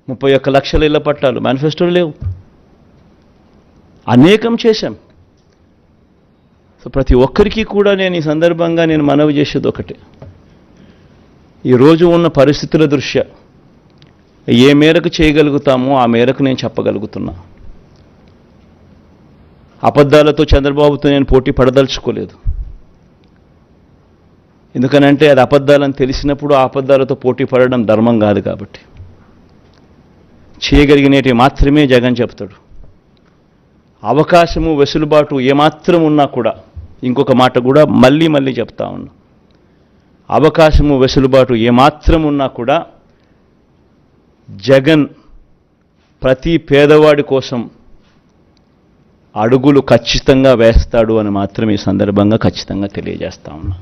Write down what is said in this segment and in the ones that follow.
31 లక్షల ఇళ్ల పట్టాలు మేనిఫెస్టోలు లేవు. అనేకం చేశాం. సో ప్రతి ఒక్కరికి కూడా నేను ఈ సందర్భంగా మనవి చేసేది ఒకటే, ఈరోజు ఉన్న పరిస్థితుల దృష్ట్యా ఏ మేరకు చేయగలుగుతామో ఆ మేరకు నేను చెప్పగలుగుతున్నా. అబద్ధాలతో చంద్రబాబుతో నేను పోటీ పడదలుచుకోలేదు. ఎందుకనంటే అది అబద్ధాలని తెలిసినప్పుడు ఆ అబద్ధాలతో పోటీ పడడం ధర్మం కాదు. కాబట్టి చేయగలిగినవి మాత్రమే జగన్ చెప్తాడు. అవకాశము వెసులుబాటు ఏమాత్రం ఉన్నా కూడా, ఇంకొక మాట కూడా మళ్ళీ చెప్తా ఉన్నా, అవకాశము వెసులుబాటు ఏమాత్రం ఉన్నా కూడా జగన్ ప్రతి పేదవాడి కోసం అడుగులు ఖచ్చితంగా వేస్తాడు అని మాత్రం ఈ సందర్భంగా ఖచ్చితంగా తెలియజేస్తా ఉన్నా.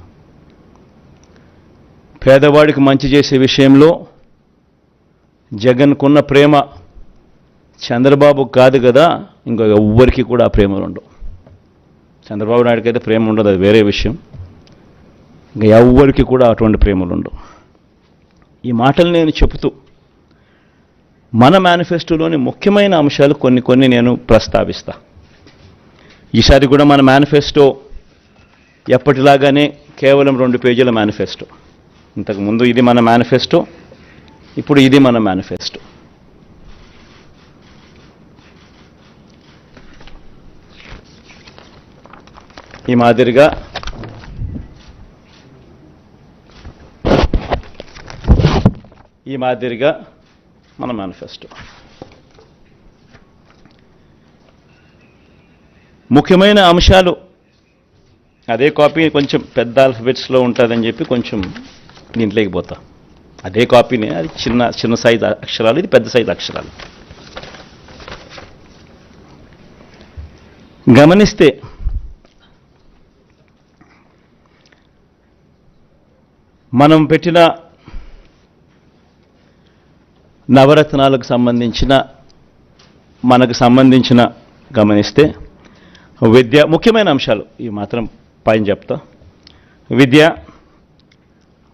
పేదవాడికి మంచి చేసే విషయంలో జగన్కున్న ప్రేమ చంద్రబాబు కాదు కదా, ఇంకో ఎవ్వరికి కూడా ఆ ప్రేమలు ఉండవు. చంద్రబాబు నాయుడుకి అయితే ప్రేమ ఉండదు, అది వేరే విషయం. ఇంకా ఎవ్వరికి కూడా అటువంటి ప్రేమలు ఉండవు. ఈ మాటలు నేను చెబుతూ మన మేనిఫెస్టోలోని ముఖ్యమైన అంశాలు కొన్ని నేను ప్రస్తావిస్తా. ఈసారి కూడా మన మేనిఫెస్టో ఎప్పటిలాగానే కేవలం 2 పేజీల మేనిఫెస్టో. ఇంతకుముందు ఇది మన మేనిఫెస్టో, ఇప్పుడు ఇది మన మేనిఫెస్టో. ఈ మాదిరిగా మన మేనిఫెస్టో. ముఖ్యమైన అంశాలు అదే కాపీ కొంచెం పెద్ద ఆల్ఫబెట్స్లో ఉంటుందని చెప్పి కొంచెం దీంట్లోకి పోతా. అదే కాపీనే, అది చిన్న సైజు అక్షరాలు, ఇది పెద్ద సైజు అక్షరాలు. గమనిస్తే మనం పెట్టిన నవరత్నాలకు సంబంధించిన గమనిస్తే విద్య ముఖ్యమైన అంశాలు ఈ మాత్రం పైన చెప్తా. విద్య,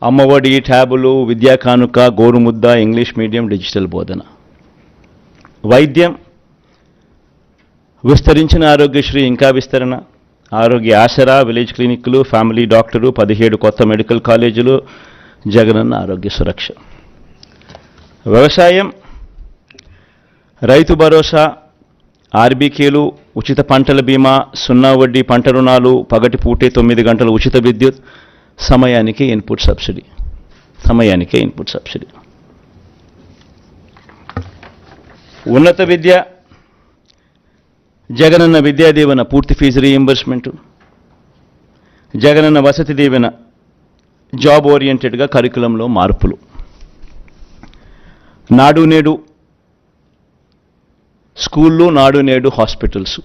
అమ్మఒడి, ట్యాబులు, విద్యా కానుక, గోరుముద్ద, ఇంగ్లీష్ మీడియం, డిజిటల్ బోధన. వైద్యం, విస్తరించిన ఆరోగ్యశ్రీ ఇంకా విస్తరణ, ఆరోగ్య ఆసరా, విలేజ్ క్లినిక్లు, ఫ్యామిలీ డాక్టరు, 17 కొత్త మెడికల్ కాలేజీలు, జగనన్న ఆరోగ్య సురక్ష. వ్యవసాయం, రైతు భరోసా, ఆర్బీకేలు, ఉచిత పంటల బీమా, 0 వడ్డీ పంట రుణాలు, పగటిపూటే 9 గంటల ఉచిత విద్యుత్, సమయానికే ఇన్పుట్ సబ్సిడీ. ఉన్నత విద్య, జగనన్న విద్యా దీవెన పూర్తి fee reimbursement, Jagananna Vasathi Deevena job ఓరియంటెడ్గా కరికులంలో మార్పులు, నాడు నేడు స్కూళ్ళు, నాడు నేడు హాస్పిటల్స్,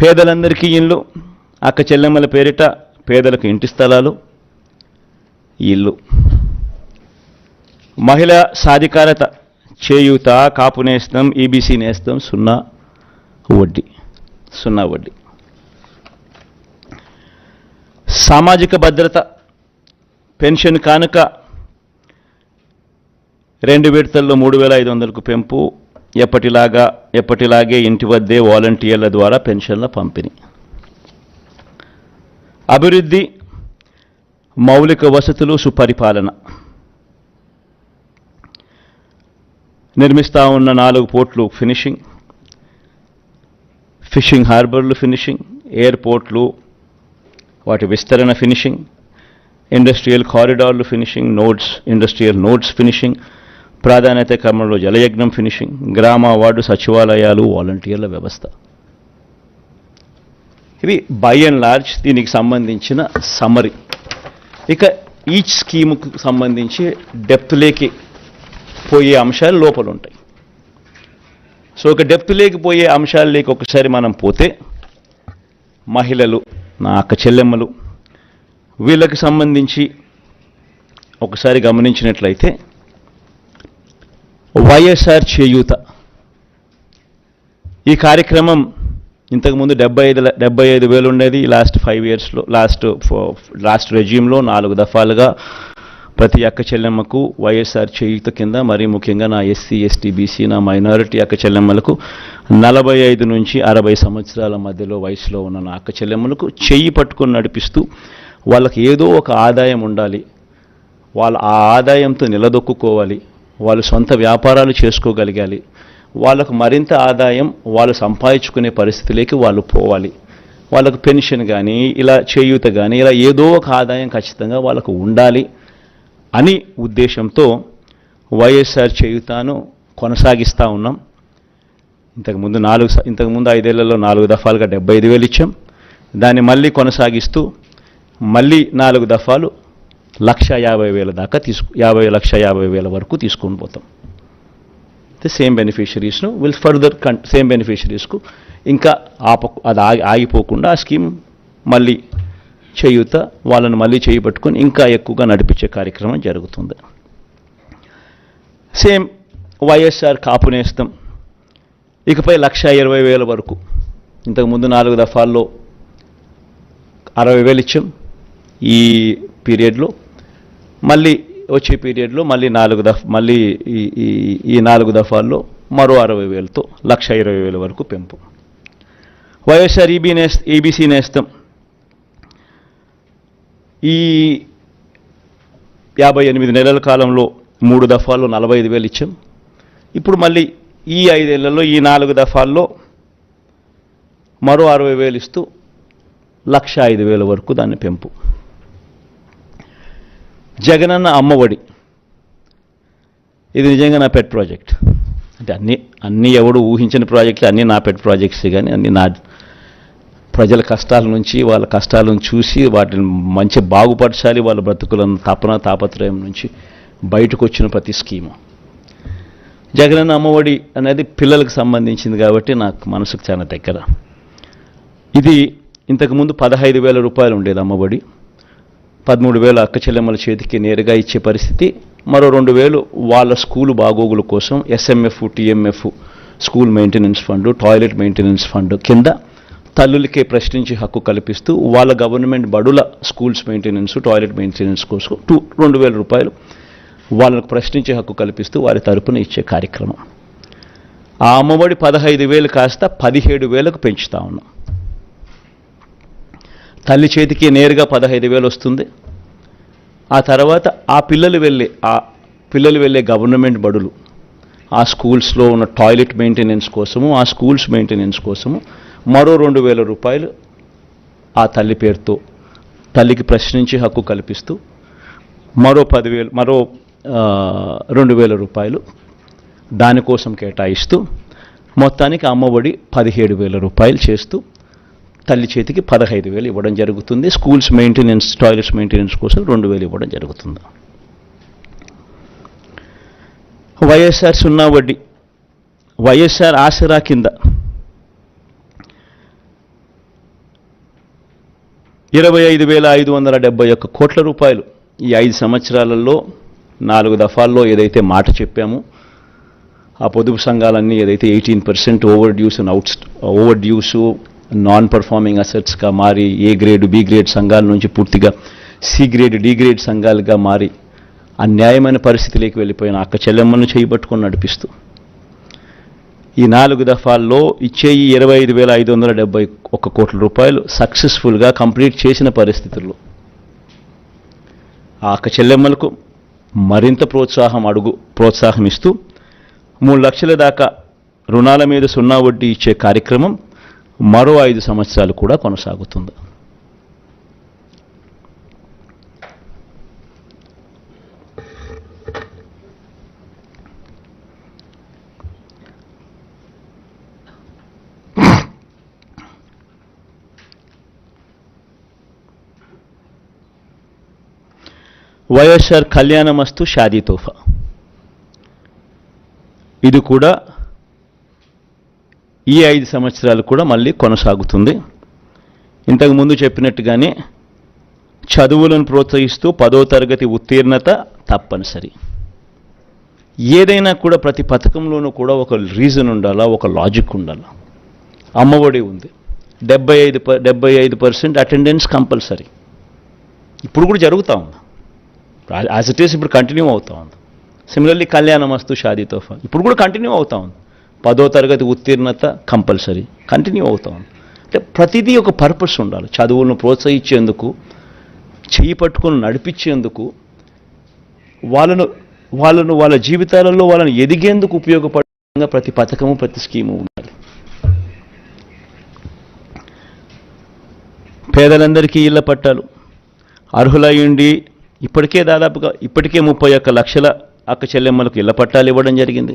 పేదలందరికీ ఇళ్ళు, అక్క చెల్లెమ్మల పేరిట పేదలకు ఇంటి స్థలాలు, ఇల్లు, మహిళా సాధికారత, చేయూత, కాపు నేస్తం, ఈబీసీ నేస్తం, 0 వడ్డీ. సామాజిక భద్రత, పెన్షన్ కానుక 2 విడతల్లో 3,500కు పెంపు, ఎప్పటిలాగే ఇంటి వద్దే వాలంటీర్ల ద్వారా పెన్షన్ల పంపిణీ. అభివృద్ధి, మౌలిక వసతులు, సుపరిపాలన. నిర్మిస్తా ఉన్న 4 పోర్ట్లు ఫినిషింగ్, ఫిషింగ్ హార్బర్లు ఫినిషింగ్, ఎయిర్పోర్ట్లు వాటి విస్తరణ ఫినిషింగ్, ఇండస్ట్రియల్ కారిడార్లు ఫినిషింగ్, ఇండస్ట్రియల్ నోడ్స్ ఫినిషింగ్, ప్రాధాన్యత క్రమంలో జలయజ్ఞం ఫినిషింగ్, గ్రామ వార్డు సచివాలయాలు, వాలంటీర్ల వ్యవస్థ. ఇవి బై అండ్ లార్జ్ దీనికి సంబంధించిన సమ్మరీ. ఇక ఈచ్ స్కీముకు సంబంధించి డెప్త్లోకి పోయే అంశాలు లోపల ఉంటాయి. సో ఒక డెప్త్లోకి పోయే అంశాలలోకి ఒకసారి మనం పోతే, మహిళలు, నా అక్క చెల్లెమ్మలు, వీళ్ళకి సంబంధించి ఒకసారి గమనించినట్లయితే వైఎస్ఆర్ చేయూత ఈ కార్యక్రమం ఇంతకుముందు 75,000 ఉండేది. లాస్ట్ 5 ఇయర్స్లో లాస్ట్ రెజ్యూమ్లో 4 దఫాలుగా ప్రతి అక్క చెల్లెమ్మకు వైఎస్ఆర్ చేయూత కింద మరీ ముఖ్యంగా నా ఎస్సీ ఎస్టీ బీసీ నా మైనారిటీ అక్క చెల్లెమ్మలకు 45 నుంచి 60 సంవత్సరాల మధ్యలో వయసులో ఉన్న నా అక్క చెల్లెమ్మలకు చెయ్యి పట్టుకొని నడిపిస్తూ వాళ్ళకి ఏదో ఒక ఆదాయం ఉండాలి, వాళ్ళు ఆ ఆదాయంతో నిలదొక్కుకోవాలి, వాళ్ళు సొంత వ్యాపారాలు చేసుకోగలగాలి, వాళ్ళకు మరింత ఆదాయం వాళ్ళు సంపాదించుకునే పరిస్థితిలోకి వాళ్ళు పోవాలి, వాళ్ళకు పెన్షన్ కానీ ఇలా చేయూత కానీ ఇలా ఏదో ఒక ఆదాయం ఖచ్చితంగా వాళ్ళకు ఉండాలి అని ఉద్దేశంతో వైఎస్ఆర్ చేయూతను కొనసాగిస్తూ ఉన్నాం. ఇంతకుముందు 5 ఏళ్లలో 4 దఫాలుగా 75,000 ఇచ్చాం. దాన్ని మళ్ళీ కొనసాగిస్తూ మళ్ళీ 4 దఫాలు 1,50,000 దాకా 1,50,000 వరకు తీసుకొని పోతాం. సేమ్ బెనిఫిషరీస్ను విల్ ఫర్దర్ సేమ్ బెనిఫిషరీస్కు ఇంకా అది ఆగిపోకుండా ఆ స్కీమ్ మళ్ళీ చేయూత వాళ్ళని మళ్ళీ చేయబట్టుకొని ఇంకా ఎక్కువగా నడిపించే కార్యక్రమం జరుగుతుంది. సేమ్ వైఎస్ఆర్ కాపు నేస్తం ఇకపై 1,20,000 వరకు. ఇంతకుముందు 4 దఫాల్లో 60,000 ఇచ్చాం. ఈ పీరియడ్లో మళ్ళీ వచ్చే పీరియడ్లో మళ్ళీ ఈ 4 దఫాల్లో మరో 60,000తో 1,20,000 వరకు పెంపు. వైఎస్ఆర్ ఈబీసీ నేస్తం ఈ 58 నెలల కాలంలో 3 దఫాల్లో 45,000 ఇచ్చాం. ఇప్పుడు మళ్ళీ ఈ 5 ఏళ్లలో ఈ 4 దఫాల్లో మరో 60,000 ఇస్తూ 1,05,000 వరకు దాన్ని పెంపు. జగనన్న అమ్మఒడి ఇది నిజంగా నా పెట్ ప్రాజెక్ట్. అంటే అన్నీ ఎవడు ఊహించిన ప్రాజెక్టులు అన్నీ నా పెట్ ప్రాజెక్ట్స్, కానీ అన్నీ నా ప్రజల కష్టాల నుంచి వాళ్ళ కష్టాలను చూసి వాటిని మంచి బాగుపరచాలి, వాళ్ళ బ్రతుకులను తాపత్రయం నుంచి బయటకు వచ్చిన ప్రతి స్కీము. జగనన్న అమ్మఒడి అనేది పిల్లలకు సంబంధించింది కాబట్టి నాకు మనసుకు చాలా దగ్గర. ఇది ఇంతకుముందు 15,000 రూపాయలు ఉండేది అమ్మఒడి. 13,000 అక్క చెల్లెమ్మల చేతికి నేరుగా ఇచ్చే పరిస్థితి. మరో 2,000 వాళ్ళ స్కూలు బాగోగుల కోసం SMF, TMF, school maintenance fund, toilet maintenance fund కింద తల్లులకే ప్రశ్నించి హక్కు కల్పిస్తూ వాళ్ళ గవర్నమెంట్ బడుల స్కూల్స్ మెయింటెనెన్స్, టాయిలెట్ మెయింటెనెన్స్ కోసం 2,000 రూపాయలు వాళ్ళకు ప్రశ్నించే హక్కు కల్పిస్తూ వారి తరపున ఇచ్చే కార్యక్రమం. ఆ అమ్మఒడి 15,000 కాస్త 17,000కు పెంచుతా ఉన్నాం. తల్లి చేతికి నేరుగా 15,000 వస్తుంది. ఆ తర్వాత ఆ పిల్లలు వెళ్ళే గవర్నమెంట్ బడులు, ఆ స్కూల్స్లో ఉన్న టాయిలెట్ మెయింటెనెన్స్ కోసము, ఆ స్కూల్స్ మెయింటెనెన్స్ కోసము మరో 2,000 రూపాయలు ఆ తల్లి పేరుతో తల్లికి ప్రశ్నించి హక్కు కల్పిస్తూ మరో 2,000 రూపాయలు దానికోసం కేటాయిస్తూ మొత్తానికి అమ్మఒడి 17,000 రూపాయలు చేస్తూ తల్లి చేతికి 15,000 ఇవ్వడం జరుగుతుంది. స్కూల్స్ మెయింటెనెన్స్, టాయిలెట్స్ మెయింటెనెన్స్ కోసం 2,000 ఇవ్వడం జరుగుతుంది. వైఎస్ఆర్ సున్నా వడ్డీ, వైఎస్ఆర్ ఆసరా కింద 25,571 కోట్ల రూపాయలు ఈ 5 సంవత్సరాలలో 4 దఫాల్లో ఏదైతే మాట చెప్పామో ఆ పొదుపు సంఘాలన్నీ ఏదైతే 18% ఓవర్ డ్యూసు నాన్ పర్ఫార్మింగ్ అసెట్స్గా మారి ఏ గ్రేడ్ బి గ్రేడ్ సంఘాల నుంచి పూర్తిగా సి గ్రేడ్ డి గ్రేడ్ సంఘాలుగా మారి అన్యాయమైన పరిస్థితిలోకి వెళ్ళిపోయిన అక్క చెల్లెమ్మను చేయబట్టుకొని నడిపిస్తూ ఈ 4 దఫాల్లో ఇచ్చే ఈ 25,571 కోట్ల రూపాయలు సక్సెస్ఫుల్గా కంప్లీట్ చేసిన పరిస్థితుల్లో ఆ అక్క చెల్లెమ్మలకు మరింత ప్రోత్సాహం ఇస్తూ 3 లక్షల దాకా రుణాల మీద సున్నా వడ్డీ ఇచ్చే కార్యక్రమం మరో 5 సంవత్సరాలు కూడా కొనసాగుతుంది. వైఎస్ఆర్ కళ్యాణమస్తు షాదీ తోఫా, ఇది కూడా ఈ 5 సంవత్సరాలు కూడా మళ్ళీ కొనసాగుతుంది. ఇంతకుముందు చెప్పినట్టుగానే చదువులను ప్రోత్సహిస్తూ 10వ తరగతి ఉత్తీర్ణత తప్పనిసరి. ఏదైనా కూడా ప్రతి పథకంలోనూ కూడా ఒక రీజన్ ఉండాలా, ఒక లాజిక్ ఉండాలా. అమ్మఒడి ఉంది, 75% అటెండెన్స్ కంపల్సరీ. ఇప్పుడు కూడా జరుగుతూ ఉంది. యాజ్ ఇట్ ఈస్ ఇప్పుడు కంటిన్యూ అవుతా ఉంది. సిమిలర్లీ కళ్యాణమస్తు షాదీ తోఫా ఇప్పుడు కూడా కంటిన్యూ అవుతా ఉంది. 10వ తరగతి ఉత్తీర్ణత కంపల్సరీ కంటిన్యూ అవుతా ఉంది. అంటే ప్రతిదీ ఒక పర్పస్ ఉండాలి. చదువులను ప్రోత్సహించేందుకు, చేయి పట్టుకొని నడిపించేందుకు, వాళ్ళను వాళ్ళ జీవితాలలో వాళ్ళని ఎదిగేందుకు ఉపయోగపడే ప్రతి పథకము, ప్రతి స్కీము ఉండాలి. పేదలందరికీ ఇళ్ల పట్టాలు అర్హులయ్యుండి ఇప్పటికే 31 లక్షల అక్క చెల్లెమ్మలకు ఇళ్ల పట్టాలు ఇవ్వడం జరిగింది.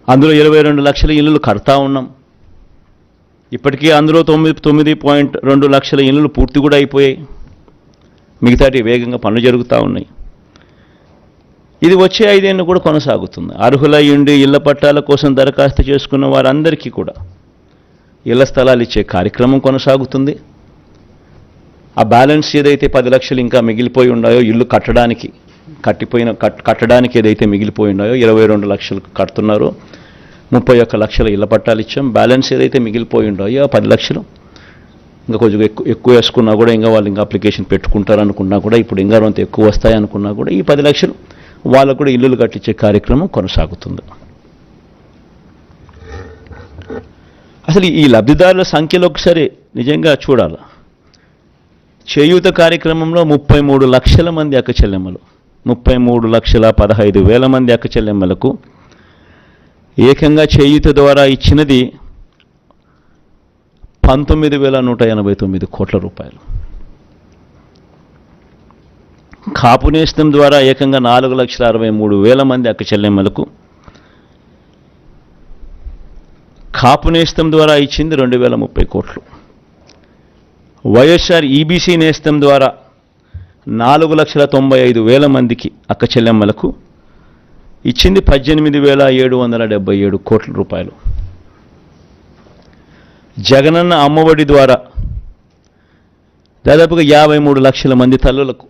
అందులో 22 లక్షల ఇళ్ళు కడతా ఉన్నాం. ఇప్పటికీ అందులో 9.2 లక్షల ఇళ్ళు పూర్తి కూడా అయిపోయాయి. మిగతాటి వేగంగా పనులు జరుగుతూ ఉన్నాయి. ఇది వచ్చే 5 ఏళ్ళు కూడా కొనసాగుతుంది. అర్హులయ్యుండి ఇళ్ల పట్టాల కోసం దరఖాస్తు చేసుకున్న వారందరికీ కూడా ఇళ్ల స్థలాలు ఇచ్చే కార్యక్రమం కొనసాగుతుంది. ఆ బ్యాలెన్స్ ఏదైతే 10 లక్షలు ఇంకా మిగిలిపోయి ఉన్నాయో ఇల్లు కట్టడానికి ఏదైతే మిగిలిపోయి ఉన్నాయో 22 లక్షలు కడుతున్నారో 31 లక్షల ఇళ్ల పట్టాలు ఇచ్చాం. బ్యాలెన్స్ ఏదైతే మిగిలిపోయి ఉన్నాయో 10 లక్షలు ఇంకా కొంచెం ఎక్కువ వేసుకున్నా కూడా ఇంకా వాళ్ళు ఇంకా అప్లికేషన్ పెట్టుకుంటారనుకున్నా కూడా ఇప్పుడు ఇంకా కొంత ఎక్కువ వస్తాయి అనుకున్నా కూడా ఈ 10 లక్షలు వాళ్ళకు కూడా ఇల్లులు కట్టించే కార్యక్రమం కొనసాగుతుంది. అసలు ఈ లబ్ధిదారుల సంఖ్యలో ఒకసారి నిజంగా చూడాలి. చేయూత కార్యక్రమంలో 33 లక్షల మంది అక్క చెల్లెమ్మలు, 33,15,000 మంది అక్క చెల్లెమ్మలకు ఏకంగా చేయూత ద్వారా ఇచ్చినది 19,189 కోట్ల రూపాయలు. కాపు నేస్తం ద్వారా ఏకంగా 4,63,000 మంది అక్క చెల్లెమ్మలకు, కాపు నేస్తం ద్వారా ఇచ్చింది 2,030 కోట్లు. వైఎస్ఆర్ ఈబీసీ నేస్తం ద్వారా 4,95,000 మందికి అక్క చెల్లెమ్మలకు ఇచ్చింది 18,777 కోట్ల రూపాయలు. జగనన్న అమ్మఒడి ద్వారా దాదాపుగా 53 లక్షల మంది తల్లులకు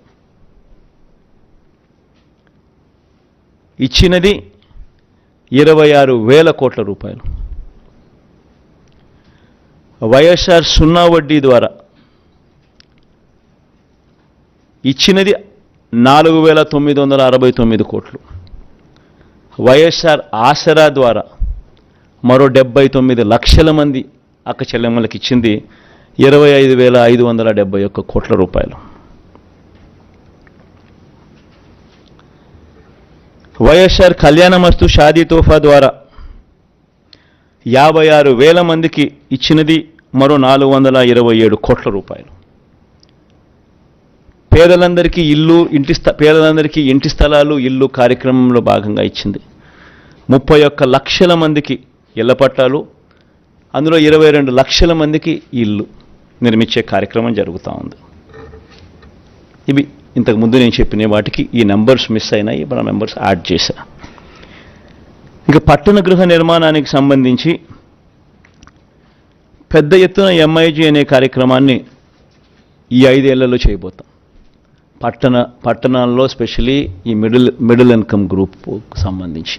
ఇచ్చినది 26,000 కోట్ల రూపాయలు. వైఎస్ఆర్ సున్నా వడ్డీ ద్వారా ఇచ్చినది 4,969 కోట్లు. వైఎస్ఆర్ ఆసరా ద్వారా మరో 79 లక్షల మంది అక్క చెల్లెమ్మలకు ఇచ్చింది 25,571 కోట్ల రూపాయలు. వైఎస్ఆర్ కళ్యాణమస్తు షాదీ తోఫా ద్వారా 56,000 మందికి ఇచ్చినది మరో 427 కోట్ల రూపాయలు. పేదలందరికీ ఇంటి స్థలాలు ఇల్లు కార్యక్రమంలో భాగంగా ఇచ్చింది 31 లక్షల మందికి ఇళ్ల పట్టాలు, అందులో 22 లక్షల మందికి ఇల్లు నిర్మించే కార్యక్రమం జరుగుతూ ఉంది. ఇవి ఇంతకుముందు నేను చెప్పిన వాటికి ఈ నెంబర్స్ మిస్ అయినాయి, మన నెంబర్స్ యాడ్ చేశా. ఇక పట్టణ గృహ నిర్మాణానికి సంబంధించి పెద్ద ఎత్తున MIG అనే కార్యక్రమాన్ని ఈ 5 ఏళ్లలో చేయబోతాం. పట్టణాల్లో స్పెషలీ ఈ మిడిల్ ఇన్కమ్ గ్రూప్కు సంబంధించి